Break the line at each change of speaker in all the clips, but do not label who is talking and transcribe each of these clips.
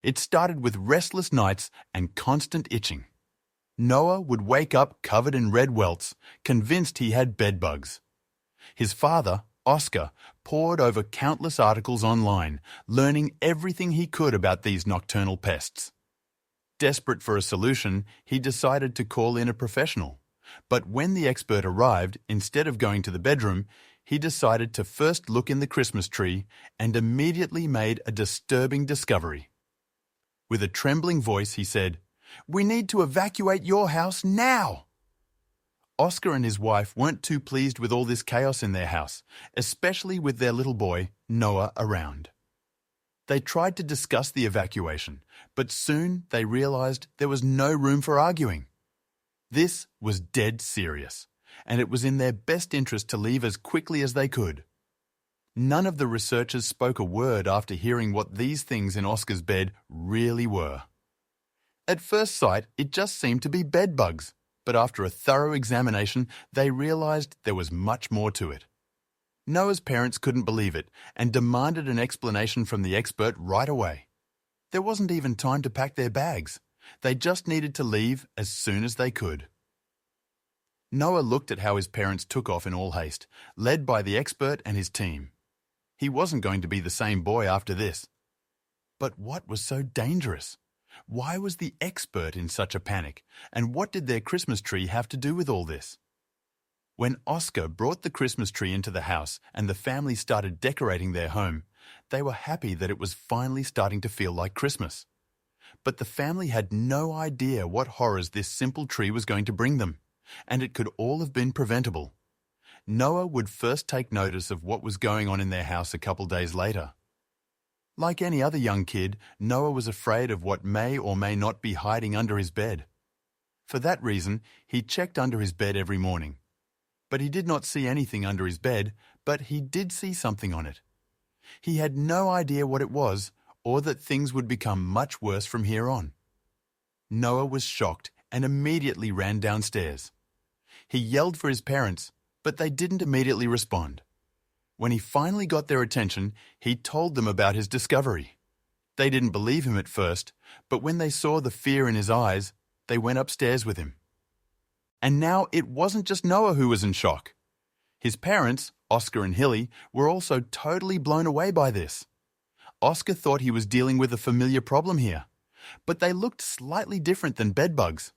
It started with restless nights and constant itching. Noah would wake up covered in red welts, convinced he had bedbugs. His father, Oscar, pored over countless articles online, learning everything he could about these nocturnal pests. Desperate for a solution, he decided to call in a professional. But when the expert arrived, instead of going to the bedroom, he decided to first look in the Christmas tree and immediately made a disturbing discovery. With a trembling voice, he said, "We need to evacuate your house now!" Oscar and his wife weren't too pleased with all this chaos in their house, especially with their little boy, Noah, around. They tried to discuss the evacuation, but soon they realized there was no room for arguing. This was dead serious, and it was in their best interest to leave as quickly as they could. None of the researchers spoke a word after hearing what these things in Oscar's bed really were. At first sight, it just seemed to be bedbugs, but after a thorough examination, they realized there was much more to it. Noah's parents couldn't believe it and demanded an explanation from the expert right away. There wasn't even time to pack their bags. They just needed to leave as soon as they could. Noah looked at how his parents took off in all haste, led by the expert and his team. He wasn't going to be the same boy after this. But what was so dangerous? Why was the expert in such a panic, and what did their Christmas tree have to do with all this? When Oscar brought the Christmas tree into the house and the family started decorating their home, they were happy that it was finally starting to feel like Christmas. But the family had no idea what horrors this simple tree was going to bring them, and it could all have been preventable. Noah would first take notice of what was going on in their house a couple days later. Like any other young kid, Noah was afraid of what may or may not be hiding under his bed. For that reason, he checked under his bed every morning. But he did not see anything under his bed, but he did see something on it. He had no idea what it was, or that things would become much worse from here on. Noah was shocked and immediately ran downstairs. He yelled for his parents, but they didn't immediately respond. When he finally got their attention, he told them about his discovery. They didn't believe him at first, but when they saw the fear in his eyes, they went upstairs with him. And now it wasn't just Noah who was in shock. His parents, Oscar and Hilly, were also totally blown away by this. Oscar thought he was dealing with a familiar problem here, but they looked slightly different than bedbugs.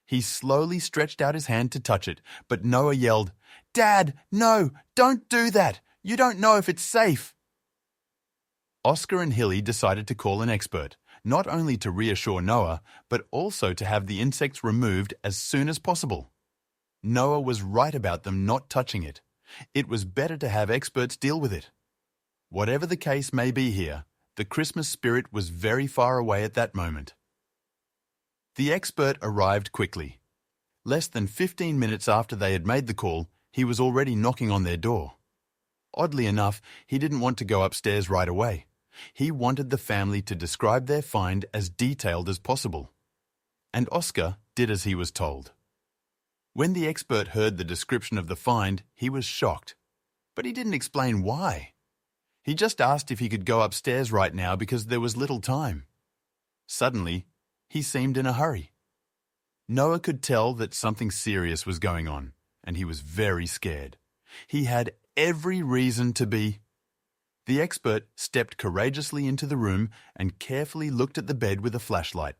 He slowly stretched out his hand to touch it, but Noah yelled, "Dad, no, don't do that. You don't know if it's safe." Oscar and Hilly decided to call an expert, not only to reassure Noah, but also to have the insects removed as soon as possible. Noah was right about them not touching it. It was better to have experts deal with it. Whatever the case may be here, the Christmas spirit was very far away at that moment. The expert arrived quickly. Less than 15 minutes after they had made the call, he was already knocking on their door. Oddly enough, he didn't want to go upstairs right away. He wanted the family to describe their find as detailed as possible. And Oscar did as he was told. When the expert heard the description of the find, he was shocked. But he didn't explain why. He just asked if he could go upstairs right now because there was little time. Suddenly, he seemed in a hurry. Noah could tell that something serious was going on, and he was very scared. He had every reason to be. The expert stepped courageously into the room and carefully looked at the bed with a flashlight.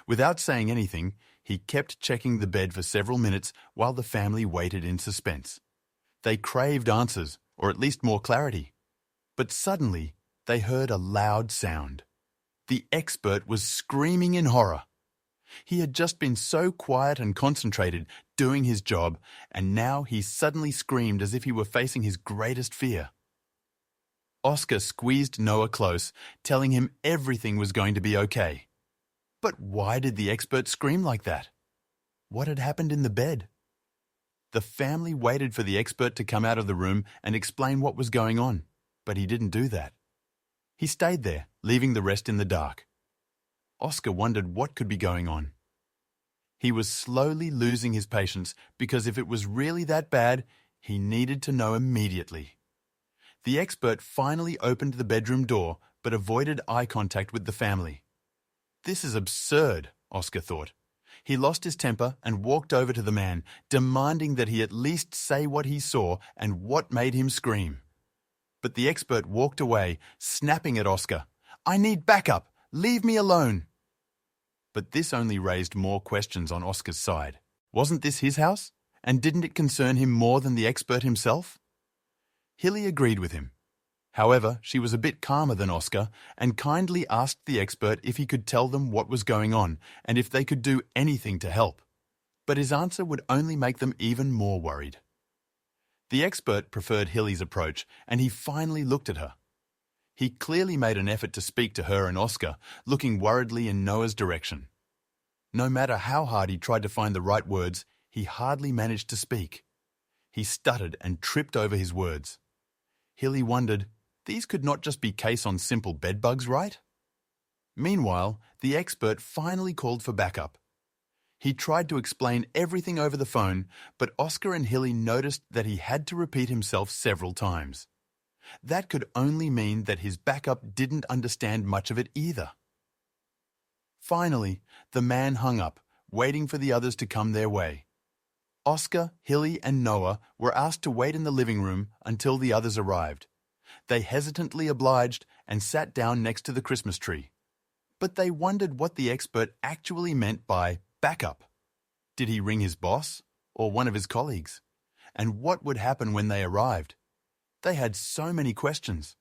Without saying anything, he kept checking the bed for several minutes while the family waited in suspense. They craved answers, or at least more clarity. But suddenly, they heard a loud sound. The expert was screaming in horror. He had just been so quiet and concentrated, doing his job, and now he suddenly screamed as if he were facing his greatest fear. Oscar squeezed Noah close, telling him everything was going to be okay. But why did the expert scream like that? What had happened in the bed? The family waited for the expert to come out of the room and explain what was going on, but he didn't do that. He stayed there, leaving the rest in the dark. Oscar wondered what could be going on. He was slowly losing his patience because if it was really that bad, he needed to know immediately. The expert finally opened the bedroom door, but avoided eye contact with the family. This is absurd, Oscar thought. He lost his temper and walked over to the man, demanding that he at least say what he saw and what made him scream. But the expert walked away, snapping at Oscar. "I need backup! Leave me alone!" But this only raised more questions on Oscar's side. Wasn't this his house? And didn't it concern him more than the expert himself? Hilly agreed with him. However, she was a bit calmer than Oscar and kindly asked the expert if he could tell them what was going on and if they could do anything to help. But his answer would only make them even more worried. The expert preferred Hilly's approach, and he finally looked at her. He clearly made an effort to speak to her and Oscar, looking worriedly in Noah's direction. No matter how hard he tried to find the right words, he hardly managed to speak. He stuttered and tripped over his words. Hilly wondered, these could not just be case on simple bedbugs, right? Meanwhile, the expert finally called for backup. He tried to explain everything over the phone, but Oscar and Hilly noticed that he had to repeat himself several times. That could only mean that his backup didn't understand much of it either. Finally, the man hung up, waiting for the others to come their way. Oscar, Hilly, and Noah were asked to wait in the living room until the others arrived. They hesitantly obliged and sat down next to the Christmas tree. But they wondered what the expert actually meant by backup. Did he ring his boss or one of his colleagues? And what would happen when they arrived? They had so many questions.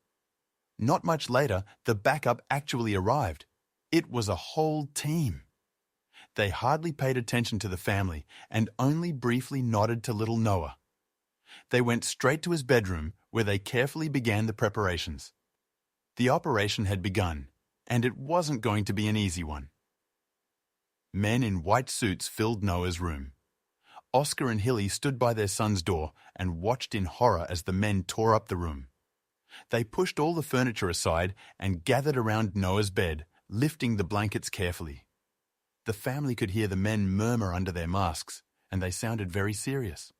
Not much later, the backup actually arrived. It was a whole team. They hardly paid attention to the family and only briefly nodded to little Noah. They went straight to his bedroom where they carefully began the preparations. The operation had begun, and it wasn't going to be an easy one. Men in white suits filled Noah's room. Oscar and Hilly stood by their son's door and watched in horror as the men tore up the room. They pushed all the furniture aside and gathered around Noah's bed, lifting the blankets carefully. The family could hear the men murmur under their masks, and they sounded very serious.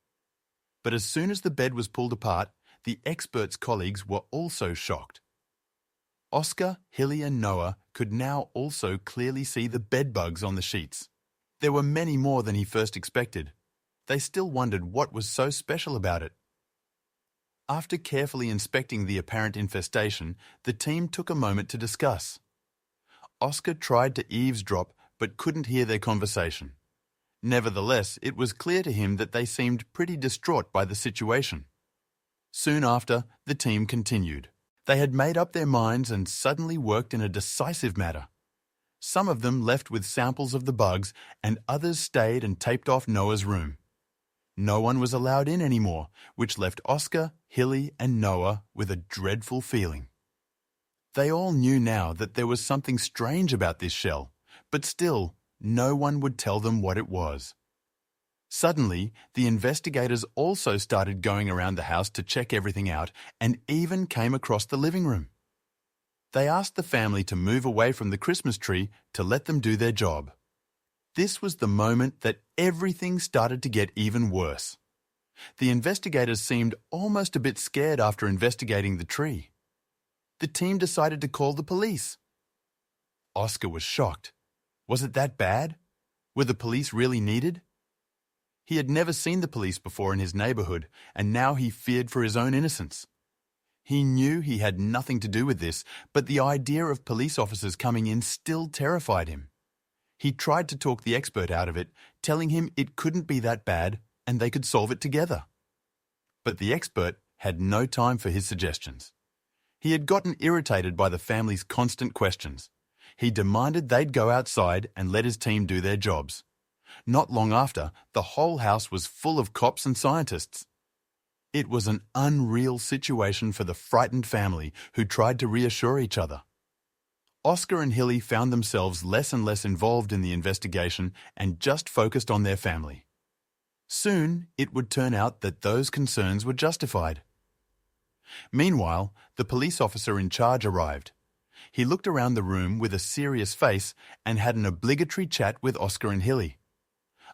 But as soon as the bed was pulled apart, the expert's colleagues were also shocked. Oscar, Hilly, and Noah could now also clearly see the bedbugs on the sheets. There were many more than he first expected. They still wondered what was so special about it. After carefully inspecting the apparent infestation, the team took a moment to discuss. Oscar tried to eavesdrop but couldn't hear their conversation. Nevertheless, it was clear to him that they seemed pretty distraught by the situation. Soon after, the team continued. They had made up their minds and suddenly worked in a decisive matter. Some of them left with samples of the bugs, and others stayed and taped off Noah's room. No one was allowed in anymore, which left Oscar, Hilly, and Noah with a dreadful feeling. They all knew now that there was something strange about this shell, but still, no one would tell them what it was. Suddenly, the investigators also started going around the house to check everything out and even came across the living room. They asked the family to move away from the Christmas tree to let them do their job. This was the moment that everything started to get even worse. The investigators seemed almost a bit scared after investigating the tree. The team decided to call the police. Oscar was shocked. Was it that bad? Were the police really needed? He had never seen the police before in his neighborhood, and now he feared for his own innocence. He knew he had nothing to do with this, but the idea of police officers coming in still terrified him. He tried to talk the expert out of it, telling him it couldn't be that bad and they could solve it together. But the expert had no time for his suggestions. He had gotten irritated by the family's constant questions. He demanded they'd go outside and let his team do their jobs. Not long after, the whole house was full of cops and scientists. It was an unreal situation for the frightened family who tried to reassure each other. Oscar and Hilly found themselves less and less involved in the investigation and just focused on their family. Soon, it would turn out that those concerns were justified. Meanwhile, the police officer in charge arrived. He looked around the room with a serious face and had an obligatory chat with Oscar and Hilly.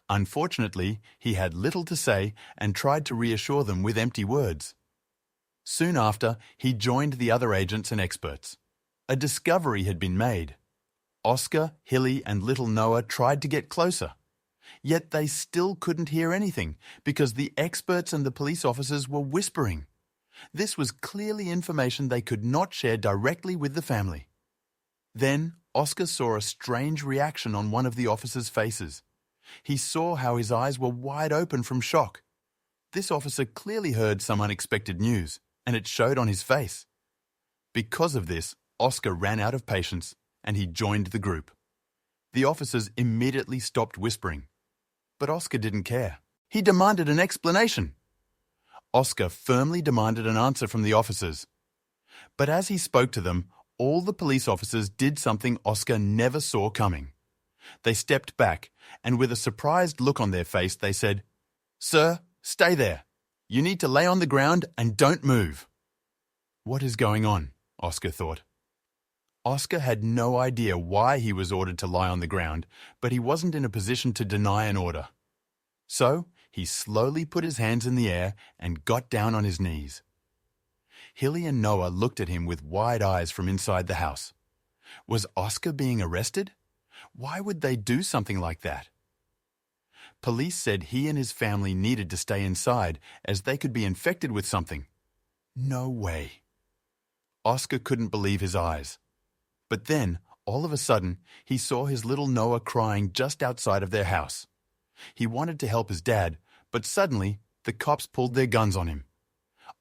Unfortunately, he had little to say and tried to reassure them with empty words. Soon after, he joined the other agents and experts. A discovery had been made. Oscar, Hilly, and little Noah tried to get closer. Yet they still couldn't hear anything because the experts and the police officers were whispering. This was clearly information they could not share directly with the family. Then Oscar saw a strange reaction on one of the officers' faces. He saw how his eyes were wide open from shock. This officer clearly heard some unexpected news, and it showed on his face. Because of this, Oscar ran out of patience, and he joined the group. The officers immediately stopped whispering. But Oscar didn't care. He demanded an explanation. Oscar firmly demanded an answer from the officers. But as he spoke to them, all the police officers did something Oscar never saw coming. They stepped back, and with a surprised look on their face, they said, "Sir, stay there. You need to lay on the ground and don't move." What is going on? Oscar thought. Oscar had no idea why he was ordered to lie on the ground, but he wasn't in a position to deny an order. So he slowly put his hands in the air and got down on his knees. Hilly and Noah looked at him with wide eyes from inside the house. Was Oscar being arrested? Why would they do something like that? Police said he and his family needed to stay inside as they could be infected with something. No way. Oscar couldn't believe his eyes. But then, all of a sudden, he saw his little Noah crying just outside of their house. He wanted to help his dad, but suddenly, the cops pulled their guns on him.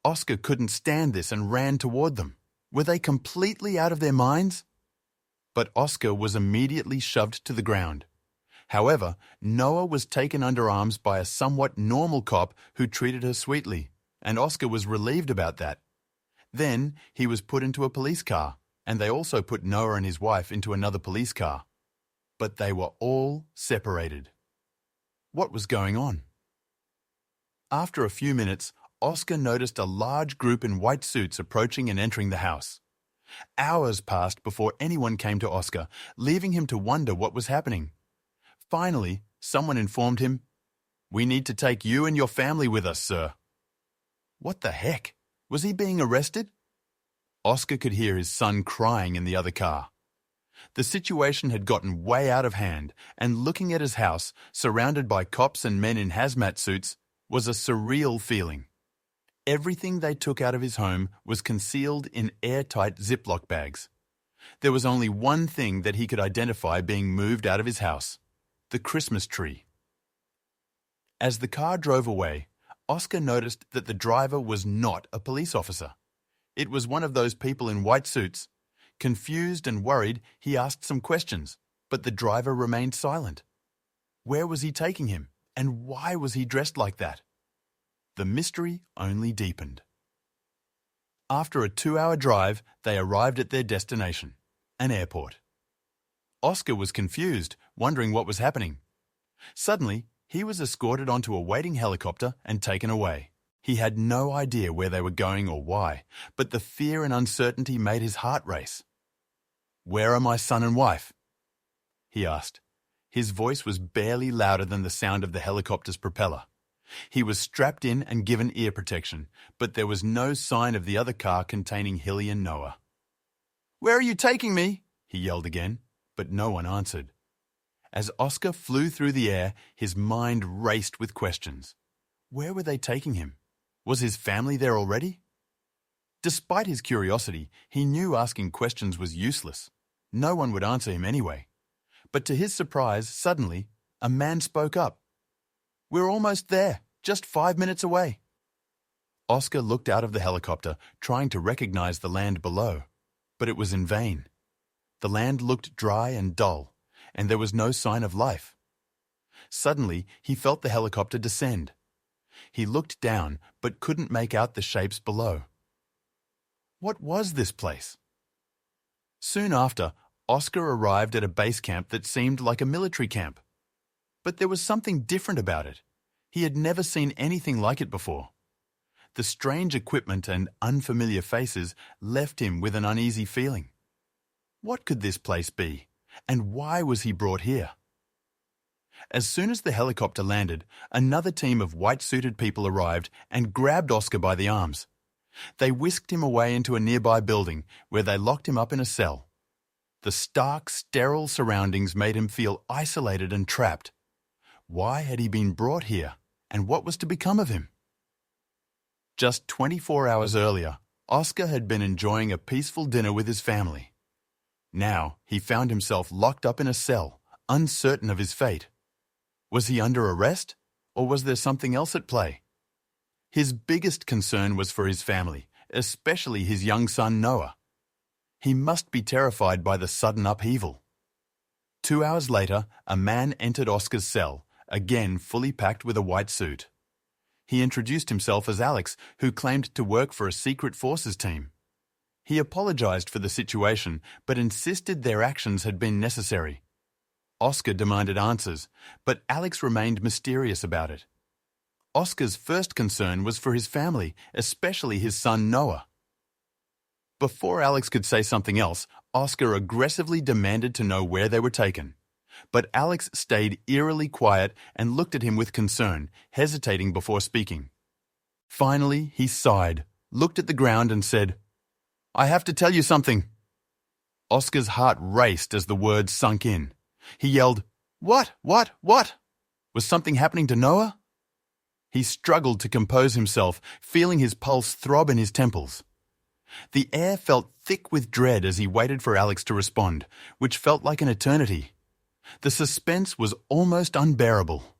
Oscar couldn't stand this and ran toward them. Were they completely out of their minds? But Oscar was immediately shoved to the ground. However, Noah was taken under arms by a somewhat normal cop who treated her sweetly, and Oscar was relieved about that. Then, he was put into a police car, and they also put Noah and his wife into another police car. But they were all separated. What was going on? After a few minutes, Oscar noticed a large group in white suits approaching and entering the house. Hours passed before anyone came to Oscar, leaving him to wonder what was happening. Finally, someone informed him, "We need to take you and your family with us, sir." What the heck? Was he being arrested? Oscar could hear his son crying in the other car. The situation had gotten way out of hand, and looking at his house, surrounded by cops and men in hazmat suits, was a surreal feeling. Everything they took out of his home was concealed in airtight Ziploc bags. There was only one thing that he could identify being moved out of his house: the Christmas tree. As the car drove away, Oscar noticed that the driver was not a police officer. It was one of those people in white suits. Confused and worried, he asked some questions, but the driver remained silent. Where was he taking him, and why was he dressed like that? The mystery only deepened. After a 2-hour drive, they arrived at their destination, an airport. Oscar was confused, wondering what was happening. Suddenly, he was escorted onto a waiting helicopter and taken away. He had no idea where they were going or why, but the fear and uncertainty made his heart race. "Where are my son and wife?" he asked. His voice was barely louder than the sound of the helicopter's propeller. He was strapped in and given ear protection, but there was no sign of the other car containing Hilly and Noah. "Where are you taking me?" he yelled again, but no one answered. As Oscar flew through the air, his mind raced with questions. Where were they taking him? Was his family there already? Despite his curiosity, he knew asking questions was useless. No one would answer him anyway. But to his surprise, suddenly, a man spoke up. "We're almost there, just 5 minutes away." Oscar looked out of the helicopter, trying to recognize the land below, but it was in vain. The land looked dry and dull, and there was no sign of life. Suddenly, he felt the helicopter descend. He looked down, but couldn't make out the shapes below. What was this place? Soon after, Oscar arrived at a base camp that seemed like a military camp. But there was something different about it. He had never seen anything like it before. The strange equipment and unfamiliar faces left him with an uneasy feeling. What could this place be, and why was he brought here? As soon as the helicopter landed, another team of white-suited people arrived and grabbed Oscar by the arms. They whisked him away into a nearby building where they locked him up in a cell. The stark, sterile surroundings made him feel isolated and trapped. Why had he been brought here, and what was to become of him? Just 24 hours earlier, Oscar had been enjoying a peaceful dinner with his family. Now he found himself locked up in a cell, uncertain of his fate. Was he under arrest, or was there something else at play? His biggest concern was for his family, especially his young son Noah. He must be terrified by the sudden upheaval. 2 hours later, a man entered Oscar's cell, again fully packed with a white suit. He introduced himself as Alex, who claimed to work for a secret forces team. He apologized for the situation, but insisted their actions had been necessary. Oscar demanded answers, but Alex remained mysterious about it. Oscar's first concern was for his family, especially his son Noah. Before Alex could say something else, Oscar aggressively demanded to know where they were taken. But Alex stayed eerily quiet and looked at him with concern, hesitating before speaking. Finally, he sighed, looked at the ground and said, "I have to tell you something." Oscar's heart raced as the words sunk in. He yelled, What? Was something happening to Noah? He struggled to compose himself, feeling his pulse throb in his temples. The air felt thick with dread as he waited for Alex to respond, which felt like an eternity. The suspense was almost unbearable.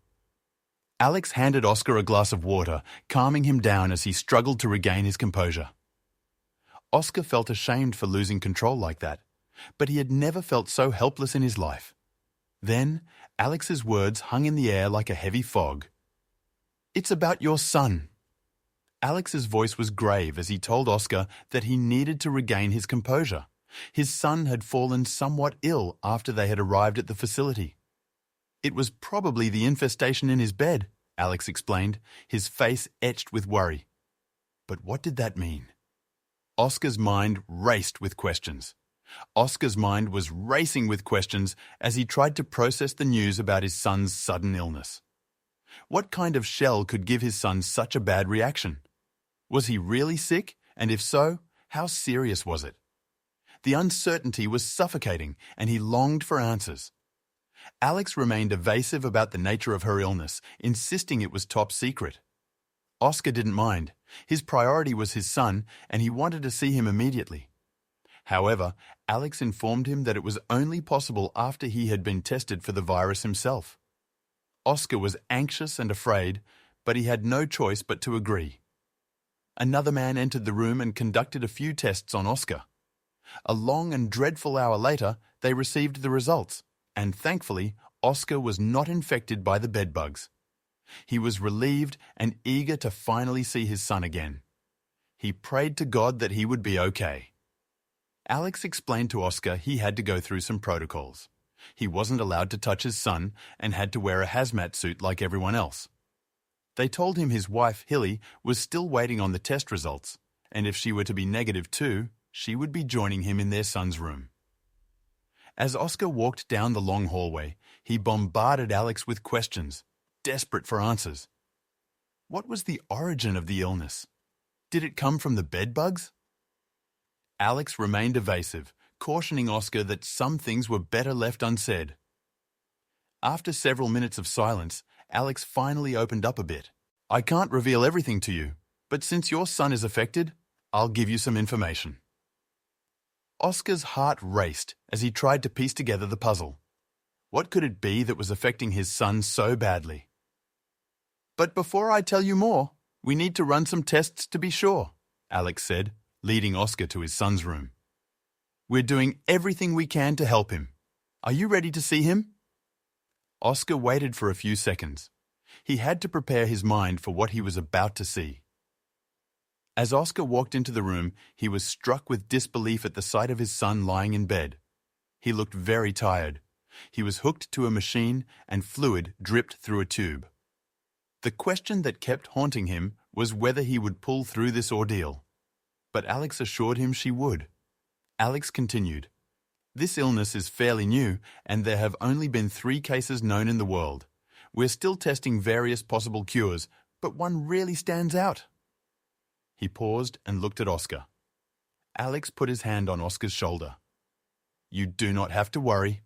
Alex handed Oscar a glass of water, calming him down as he struggled to regain his composure. Oscar felt ashamed for losing control like that, but he had never felt so helpless in his life. Then, Alex's words hung in the air like a heavy fog. "It's about your son." Alex's voice was grave as he told Oscar that he needed to regain his composure. His son had fallen somewhat ill after they had arrived at the facility. "It was probably the infestation in his bed," Alex explained, his face etched with worry. But what did that mean? Oscar's mind raced with questions. Oscar's mind was racing with questions as he tried to process the news about his son's sudden illness. What kind of shell could give his son such a bad reaction? Was he really sick? And if so, how serious was it? The uncertainty was suffocating, and he longed for answers. Alex remained evasive about the nature of her illness, insisting it was top secret. Oscar didn't mind. His priority was his son, and he wanted to see him immediately. However, Alex informed him that it was only possible after he had been tested for the virus himself. Oscar was anxious and afraid, but he had no choice but to agree. Another man entered the room and conducted a few tests on Oscar. A long and dreadful hour later, they received the results, and thankfully, Oscar was not infected by the bedbugs. He was relieved and eager to finally see his son again. He prayed to God that he would be okay. Alex explained to Oscar he had to go through some protocols. He wasn't allowed to touch his son and had to wear a hazmat suit like everyone else. They told him his wife, Hilly, was still waiting on the test results, and if she were to be negative too, she would be joining him in their son's room. As Oscar walked down the long hallway, he bombarded Alex with questions, desperate for answers. What was the origin of the illness? Did it come from the bedbugs? Alex remained evasive, cautioning Oscar that some things were better left unsaid. After several minutes of silence, Alex finally opened up a bit. "I can't reveal everything to you, but since your son is affected, I'll give you some information." Oscar's heart raced as he tried to piece together the puzzle. What could it be that was affecting his son so badly? "But before I tell you more, we need to run some tests to be sure," Alex said, leading Oscar to his son's room. "We're doing everything we can to help him. Are you ready to see him?" Oscar waited for a few seconds. He had to prepare his mind for what he was about to see. As Oscar walked into the room, he was struck with disbelief at the sight of his son lying in bed. He looked very tired. He was hooked to a machine and fluid dripped through a tube. The question that kept haunting him was whether he would pull through this ordeal. But Alex assured him she would. Alex continued, "This illness is fairly new, and there have only been 3 cases known in the world. We're still testing various possible cures, but one really stands out." He paused and looked at Oscar. Alex put his hand on Oscar's shoulder. You do not have to worry.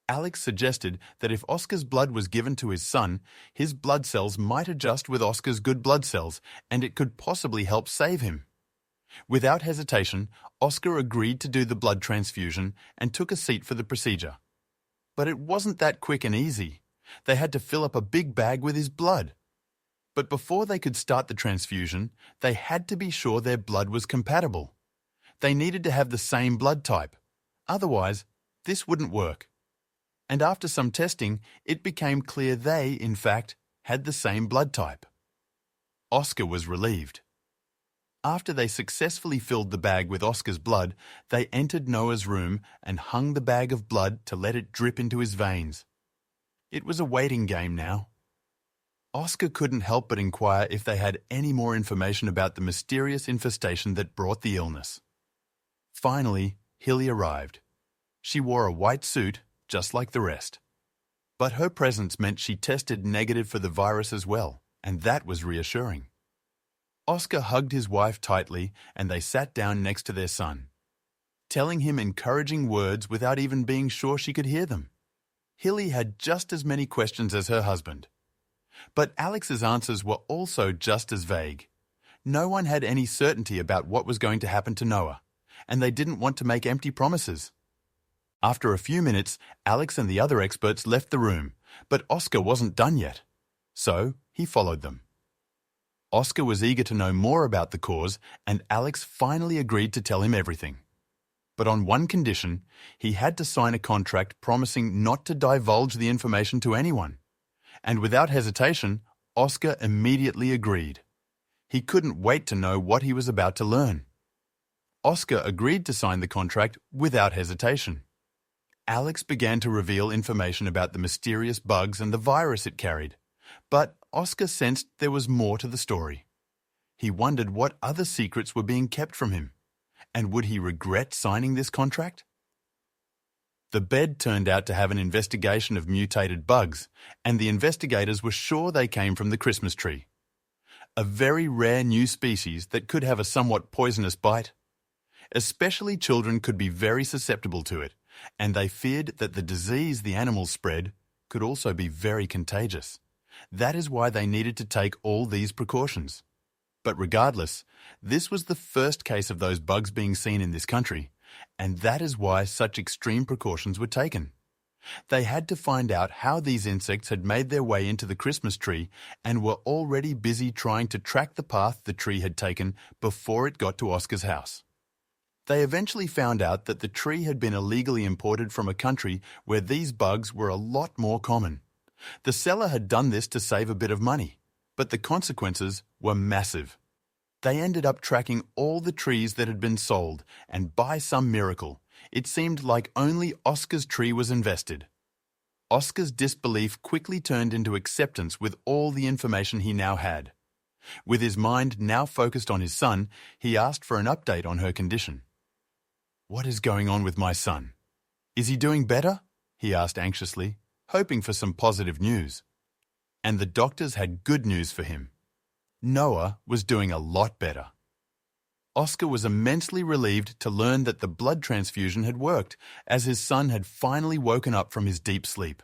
Alex suggested that if Oscar's blood was given to his son, his blood cells might adjust with Oscar's good blood cells, and it could possibly help save him. Without hesitation, Oscar agreed to do the blood transfusion and took a seat for the procedure. But it wasn't that quick and easy. They had to fill up a big bag with his blood. But before they could start the transfusion, they had to be sure their blood was compatible. They needed to have the same blood type. Otherwise, this wouldn't work. And after some testing, it became clear they, in fact, had the same blood type. Oscar was relieved. After they successfully filled the bag with Oscar's blood, they entered Noah's room and hung the bag of blood to let it drip into his veins. It was a waiting game now. Oscar couldn't help but inquire if they had any more information about the mysterious infestation that brought the illness. Finally, Hilly arrived. She wore a white suit, just like the rest. But her presence meant she tested negative for the virus as well, and that was reassuring. Oscar hugged his wife tightly, and they sat down next to their son, telling him encouraging words without even being sure she could hear them. Hilly had just as many questions as her husband. But Alex's answers were also just as vague. No one had any certainty about what was going to happen to Noah, and they didn't want to make empty promises. After a few minutes, Alex and the other experts left the room, but Oscar wasn't done yet. So he followed them. Oscar was eager to know more about the cause, and Alex finally agreed to tell him everything. But on one condition, he had to sign a contract promising not to divulge the information to anyone. And without hesitation, Oscar immediately agreed. He couldn't wait to know what he was about to learn. Oscar agreed to sign the contract without hesitation. Alex began to reveal information about the mysterious bugs and the virus it carried, but Oscar sensed there was more to the story. He wondered what other secrets were being kept from him, and would he regret signing this contract? The bed turned out to have an investigation of mutated bugs, and the investigators were sure they came from the Christmas tree. A very rare new species that could have a somewhat poisonous bite. Especially children could be very susceptible to it, and they feared that the disease the animals spread could also be very contagious. That is why they needed to take all these precautions. But regardless, this was the first case of those bugs being seen in this country, and that is why such extreme precautions were taken. They had to find out how these insects had made their way into the Christmas tree and were already busy trying to track the path the tree had taken before it got to Oscar's house. They eventually found out that the tree had been illegally imported from a country where these bugs were a lot more common. The seller had done this to save a bit of money, but the consequences were massive. They ended up tracking all the trees that had been sold, and by some miracle, it seemed like only Oscar's tree was invested. Oscar's disbelief quickly turned into acceptance with all the information he now had. With his mind now focused on his son, he asked for an update on her condition. "What is going on with my son? Is he doing better?" he asked anxiously, hoping for some positive news. And the doctors had good news for him. Noah was doing a lot better. Oscar was immensely relieved to learn that the blood transfusion had worked, as his son had finally woken up from his deep sleep.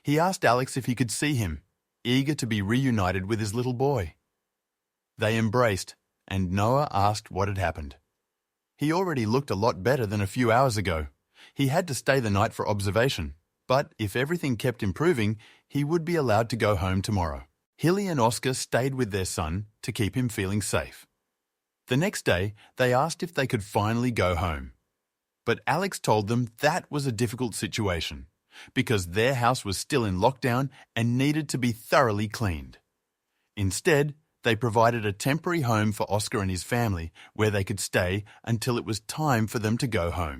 He asked Alex if he could see him, eager to be reunited with his little boy. They embraced, and Noah asked what had happened. He already looked a lot better than a few hours ago. He had to stay the night for observation, but if everything kept improving, he would be allowed to go home tomorrow. Hilly and Oscar stayed with their son to keep him feeling safe. The next day, they asked if they could finally go home. But Alex told them that was a difficult situation, because their house was still in lockdown and needed to be thoroughly cleaned. Instead, they provided a temporary home for Oscar and his family where they could stay until it was time for them to go home.